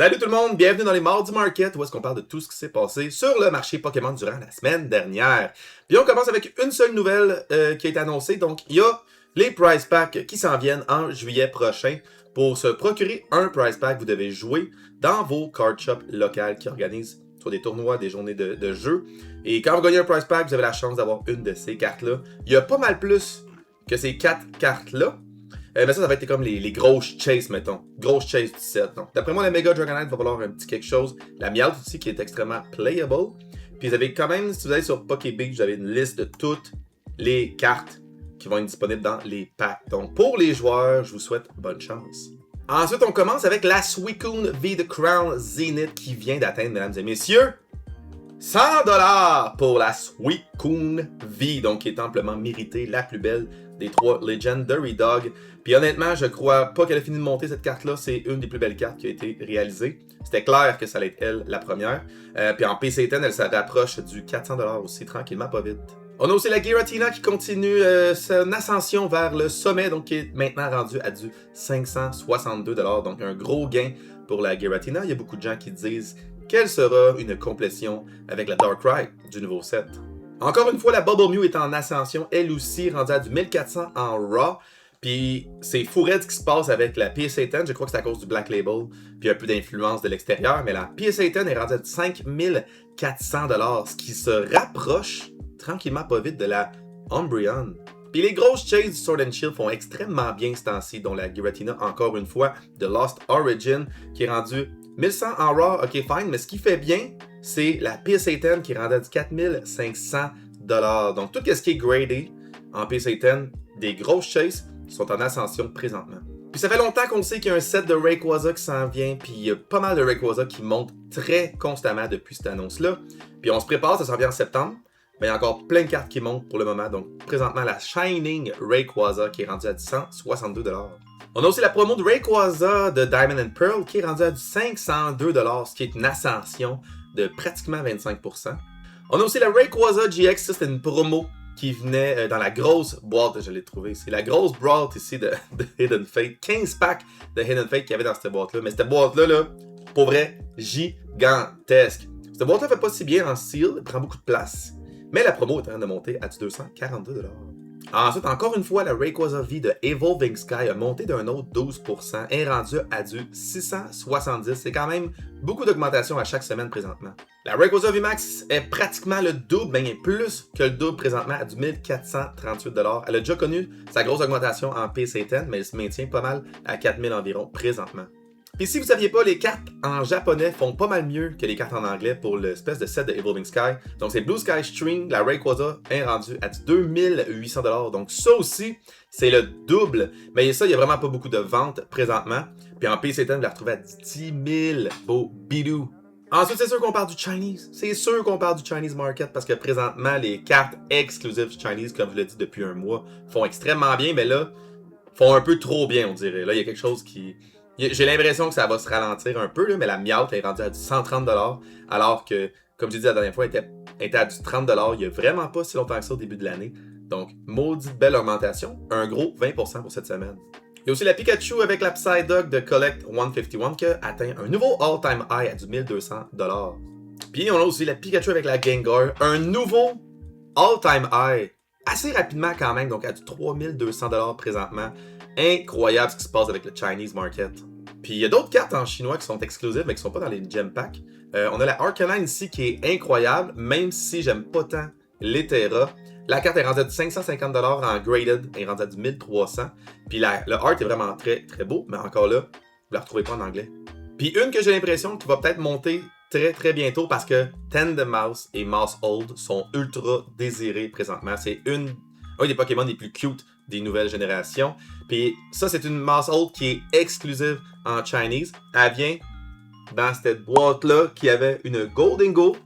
Salut tout le monde, bienvenue dans les Mardi Market où est-ce qu'on parle de tout ce qui s'est passé sur le marché Pokémon durant la semaine dernière. Puis on commence avec une seule nouvelle qui a été annoncée, donc il y a les Prize Packs qui s'en viennent en juillet prochain. Pour se procurer un Prize Pack, vous devez jouer dans vos card shops locales qui organisent soit des tournois, des journées de jeu. Et quand vous gagnez un Prize Pack, vous avez la chance d'avoir une de ces cartes-là. Il y a pas mal plus que ces 4 cartes-là. Mais ça va être comme les grosses chases, mettons. Grosses chases du set. Donc, d'après moi, la Mega Dragonite va valoir un petit quelque chose. La Meowth aussi, qui est extrêmement playable. Puis vous avez quand même, si vous allez sur PokéBeach, vous avez une liste de toutes les cartes qui vont être disponibles dans les packs. Donc, pour les joueurs, je vous souhaite bonne chance. Ensuite, on commence avec la Suicune V The Crown Zenith qui vient d'atteindre, mesdames et messieurs, 100$ pour la Suicune V, donc qui est amplement méritée, la plus belle des 3 Legendary Dog. Puis honnêtement, je crois pas qu'elle a fini de monter cette carte-là, c'est une des plus belles cartes qui a été réalisée. C'était clair que ça allait être elle, la première. Puis en PC10, elle se rapproche du 400$ aussi, tranquillement, pas vite. On a aussi la Giratina qui continue son ascension vers le sommet, donc qui est maintenant rendu à du 562$, donc un gros gain pour la Giratina. Il y a beaucoup de gens qui disent qu'elle sera une complétion avec la Darkrai du nouveau set. Encore une fois, la Bubble Mew est en ascension, elle aussi, rendue à du 1400 en Raw. Puis c'est fou raide ce qui se passe avec la PSA 10, je crois que c'est à cause du Black Label, puis un peu d'influence de l'extérieur, mais la PSA 10 est rendue à 5400$, ce qui se rapproche tranquillement pas vite de la Umbreon. Puis les grosses chases du Sword and Shield font extrêmement bien ce temps-ci, dont la Giratina, encore une fois, de Lost Origin, qui est rendue 1100 en Raw, ok fine, mais ce qui fait bien, c'est la PSA 10 qui est rendue à du 4500$. Donc tout ce qui est gradé en PSA 10, des grosses chases, sont en ascension présentement. Puis ça fait longtemps qu'on sait qu'il y a un set de Rayquaza qui s'en vient, puis il y a pas mal de Rayquaza qui montent très constamment depuis cette annonce-là. Puis on se prépare, ça s'en vient en septembre, mais il y a encore plein de cartes qui montent pour le moment. Donc présentement, la Shining Rayquaza qui est rendue à 162$. On a aussi la promo de Rayquaza de Diamond and Pearl qui est rendue à du 502$, ce qui est une ascension de pratiquement 25%. On a aussi la Rayquaza GX, ça c'est une promo qui venait dans la grosse boîte, je l'ai trouvé. C'est la grosse boîte ici de Hidden Fate. 15 packs de Hidden Fate qu'il y avait dans cette boîte-là. Mais cette boîte-là, pour vrai, gigantesque. Cette boîte-là fait pas si bien en seal, elle prend beaucoup de place. Mais la promo est en train de monter à du 242$. Ensuite, encore une fois, la Rayquaza V de Evolving Sky a monté d'un autre 12%, est rendu à du 670$. C'est quand même beaucoup d'augmentation à chaque semaine présentement. La Rayquaza VMAX est pratiquement le double, mais plus que le double présentement à du 1438$. Elle a déjà connu sa grosse augmentation en PC10, mais elle se maintient pas mal à 4000$ environ présentement. Puis si vous saviez pas, les cartes en japonais font pas mal mieux que les cartes en anglais pour l'espèce de set de Evolving Sky. Donc c'est Blue Sky String, la Rayquaza est rendue à du 2800$. Donc ça aussi, c'est le double. Mais ça, il y a vraiment pas beaucoup de ventes présentement. Puis en PC10, vous la retrouvez à 10 000 beau bidou. Ensuite, c'est sûr qu'on parle du Chinese. C'est sûr qu'on parle du Chinese market parce que présentement, les cartes exclusives Chinese, comme je l'ai dit depuis un mois, font extrêmement bien. Mais là, font un peu trop bien, on dirait. Là, il y a quelque chose qui... J'ai l'impression que ça va se ralentir un peu, là, mais la Meowth est rendue à du 130$, alors que, comme j'ai dit la dernière fois, elle était à du 30$ il y a vraiment pas si longtemps que ça au début de l'année. Donc, maudite belle augmentation, un gros 20% pour cette semaine. Il y a aussi la Pikachu avec la Psyduck de Collect 151 qui a atteint un nouveau all-time high à du 1200$. Puis on a aussi la Pikachu avec la Gengar, un nouveau all-time high, assez rapidement quand même, donc à du 3200$ présentement. Incroyable ce qui se passe avec le Chinese market. Puis il y a d'autres cartes en chinois qui sont exclusives mais qui sont pas dans les gem packs. On a la Arcanine ici qui est incroyable, même si j'aime pas tant l'Etera. La carte est rendue à du 550$ en graded, elle est rendue à du 1300$. Puis le art est vraiment très très beau, mais encore là, vous la retrouvez pas en anglais. Puis une que j'ai l'impression qui va peut-être monter très très bientôt parce que Tandemaus et Maushold sont ultra désirés présentement. C'est un des Pokémon les plus cute des nouvelles générations. Puis ça, c'est une Maushold qui est exclusive en Chinese. Elle vient dans cette boîte-là qui avait une Gholdengo.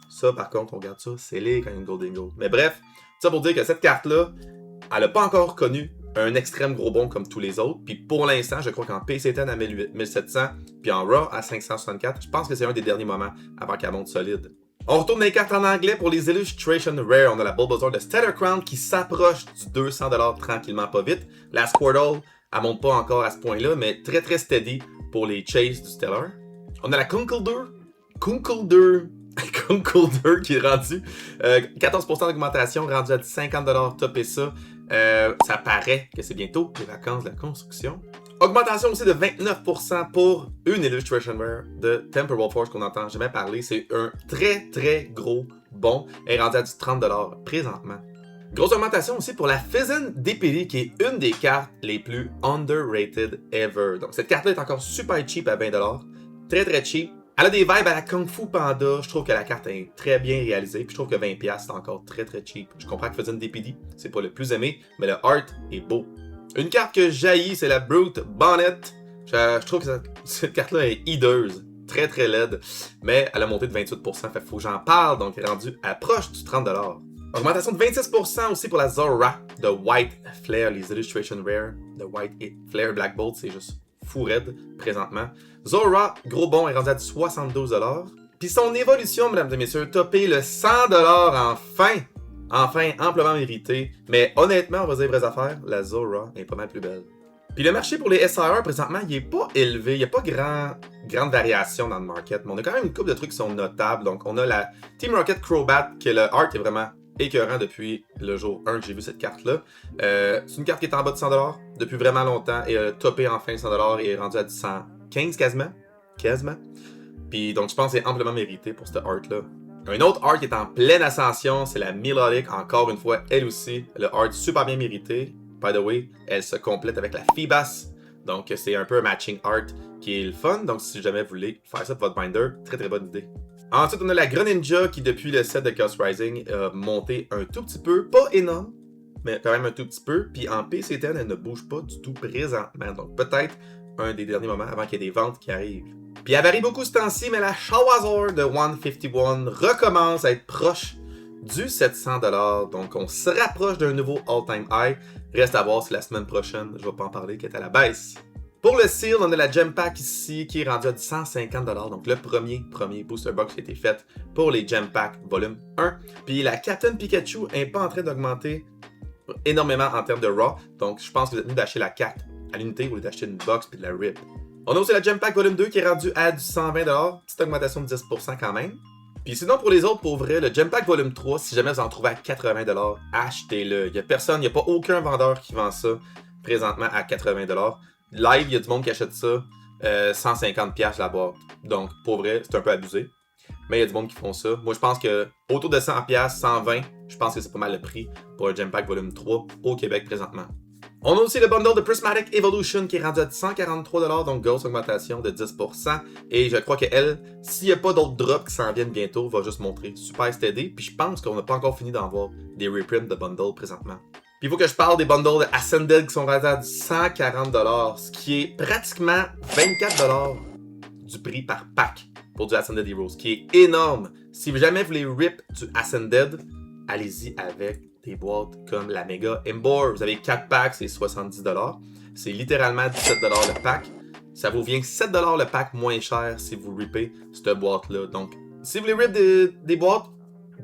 Ça, par contre, on regarde ça, c'est laid quand il y a une Gholdengo. Mais bref, ça pour dire que cette carte-là, elle n'a pas encore connu un extrême gros bond comme tous les autres. Puis pour l'instant, je crois qu'en PC10 à 1700, puis en Raw à 564, je pense que c'est un des derniers moments avant qu'elle monte solide. On retourne dans les cartes en anglais pour les Illustration Rare. On a la Bulbasaur de Stellar Crown qui s'approche du 200$ tranquillement pas vite. La Squirtle, elle monte pas encore à ce point-là, mais très très steady pour les Chase du Stellar. On a la Kunkelder qui est rendu 14% d'augmentation, rendu à 50$, topé ça. Ça paraît que c'est bientôt les vacances de la construction. Augmentation aussi de 29% pour une Illustration Rare de Temporal Force qu'on n'entend jamais parler. C'est un très très gros bond. Elle est rendue à du 30$ présentement. Grosse augmentation aussi pour la Fizzin DPD qui est une des cartes les plus underrated ever. Donc cette carte-là est encore super cheap à 20$. Très très cheap. Elle a des vibes à la Kung Fu Panda. Je trouve que la carte est très bien réalisée. Puis je trouve que 20$ c'est encore très très cheap. Je comprends que Fizzin DPD, c'est pas le plus aimé, mais le art est beau. Une carte que jaillit, c'est la Brute Bonnet. Je trouve que cette carte-là est hideuse. Très très laide. Mais elle a monté de 28%. Fait qu'il faut que j'en parle. Donc elle est rendue proche du 30$. Augmentation de 26% aussi pour la Zora de White Flare, les Illustration Rare de White Flare Black Bolt, c'est juste fou raide présentement. Zora, gros bon, est rendu à 72$. Puis son évolution, mesdames et messieurs, topé le 100$ enfin! Enfin, amplement mérité. Mais honnêtement, on va dire vraies affaires, la Zora est pas mal plus belle. Puis le marché pour les SRR, présentement, il est pas élevé. Il n'y a pas grande variation dans le market. Mais on a quand même une couple de trucs qui sont notables. Donc, on a la Team Rocket Crobat, que le art est vraiment écœurant depuis le jour 1 que j'ai vu cette carte-là. C'est une carte qui est en bas de 100$ depuis vraiment longtemps et topé enfin 100$ et est rendu à 115 quasiment. Puis donc je pense que c'est amplement mérité pour cette art-là. Un autre art qui est en pleine ascension, c'est la Melodic, encore une fois, elle aussi. Le art super bien mérité. By the way, elle se complète avec la Feebas. Donc c'est un peu un matching art qui est le fun. Donc si jamais vous voulez faire ça pour votre binder, très très bonne idée. Ensuite, on a la Greninja qui, depuis le set de Chaos Rising, a monté un tout petit peu. Pas énorme, mais quand même un tout petit peu. Puis en PC10, elle ne bouge pas du tout présentement. Donc peut-être un des derniers moments avant qu'il y ait des ventes qui arrivent. Puis elle varie beaucoup ce temps-ci, mais la Shawazor de 151 recommence à être proche du 700$. Donc on se rapproche d'un nouveau all-time high. Reste à voir si la semaine prochaine, je ne vais pas en parler, qu'elle est à la baisse. Pour le Seal, on a la Gem Pack ici qui est rendue à 150$. Donc le premier booster box qui a été fait pour les Gem Pack volume 1. Puis la Captain Pikachu n'est pas en train d'augmenter énormément en termes de raw. Donc je pense que vous êtes mieux d'acheter la carte à l'unité au lieu d'acheter une box puis de la rip. On a aussi la Gem Pack volume 2 qui est rendue à du 120$. Petite augmentation de 10% quand même. Puis sinon, pour les autres, pour vrai, le Gem Pack volume 3, si jamais vous en trouvez à 80$, achetez-le. Il n'y a personne, il n'y a pas aucun vendeur qui vend ça présentement à 80$. Live, il y a du monde qui achète ça 150$ la boîte. Donc, pour vrai, c'est un peu abusé. Mais il y a du monde qui font ça. Moi, je pense que autour de 100$, 120$, je pense que c'est pas mal le prix pour un Gem Pack volume 3 au Québec présentement. On a aussi le bundle de Prismatic Evolution qui est rendu à 143$, donc grosse augmentation de 10%. Et je crois qu'elle, s'il n'y a pas d'autres drops qui s'en viennent bientôt, va juste montrer super steady. Puis je pense qu'on n'a pas encore fini d'en voir des reprints de bundles présentement. Puis il faut que je parle des bundles de Ascended qui sont rendus à 140$, ce qui est pratiquement 24$ du prix par pack pour du Ascended Heroes, ce qui est énorme. Si jamais vous voulez rip du Ascended, allez-y avec des boîtes comme la Mega Embor. Vous avez 4 packs, c'est 70$. C'est littéralement 17$ le pack. Ça vous vient 7$ le pack moins cher si vous ripez cette boîte-là. Donc, si vous voulez rip des boîtes,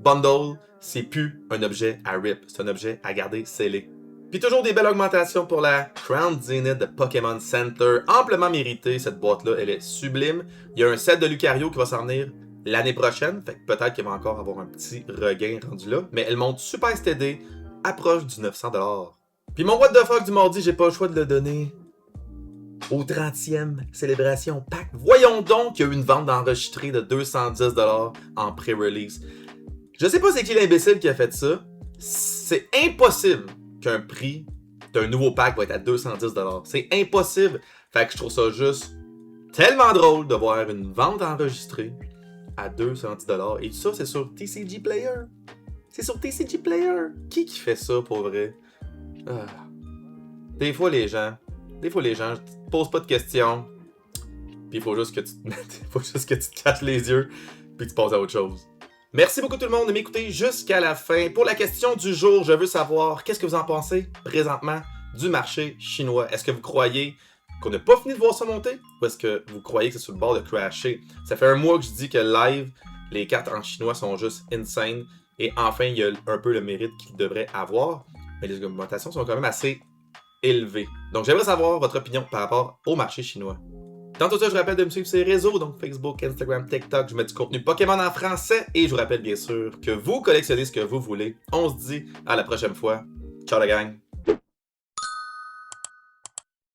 bundle, c'est plus un objet à rip. C'est un objet à garder scellé. Puis toujours des belles augmentations pour la Crown Zenith de Pokémon Center. Amplement méritée, cette boîte-là. Elle est sublime. Il y a un set de Lucario qui va s'en venir l'année prochaine, fait que peut-être qu'il va encore avoir un petit regain rendu là, mais elle monte super steady, approche du 900$. Puis mon what the fuck du mardi, j'ai pas le choix de le donner au 30e célébration pack. Voyons donc qu'il y a eu une vente enregistrée de 210$ en pré-release. Je sais pas c'est qui l'imbécile qui a fait ça. C'est impossible qu'un prix d'un nouveau pack va être à 210$. C'est impossible. Fait que je trouve ça juste tellement drôle de voir une vente enregistrée à 210$. Et ça, c'est sur TCG Player. C'est sur TCG Player. Qui fait ça pour vrai? Des fois, les gens te posent pas de questions. Puis il faut juste que tu te caches les yeux. Puis tu passes à autre chose. Merci beaucoup tout le monde de m'écouter jusqu'à la fin. Pour la question du jour, je veux savoir qu'est-ce que vous en pensez présentement du marché chinois. Est-ce que vous croyez qu'on n'a pas fini de voir ça monter, ou est-ce que vous croyez que c'est sur le bord de crasher? Ça fait un mois que je dis que live, les cartes en chinois sont juste insane, et enfin, il y a un peu le mérite qu'ils devraient avoir, mais les augmentations sont quand même assez élevées. Donc j'aimerais savoir votre opinion par rapport au marché chinois. Dans tout ça, je vous rappelle de me suivre sur les réseaux, donc Facebook, Instagram, TikTok. Je mets du contenu Pokémon en français et je vous rappelle bien sûr que vous collectionnez ce que vous voulez. On se dit à la prochaine fois. Ciao la gang!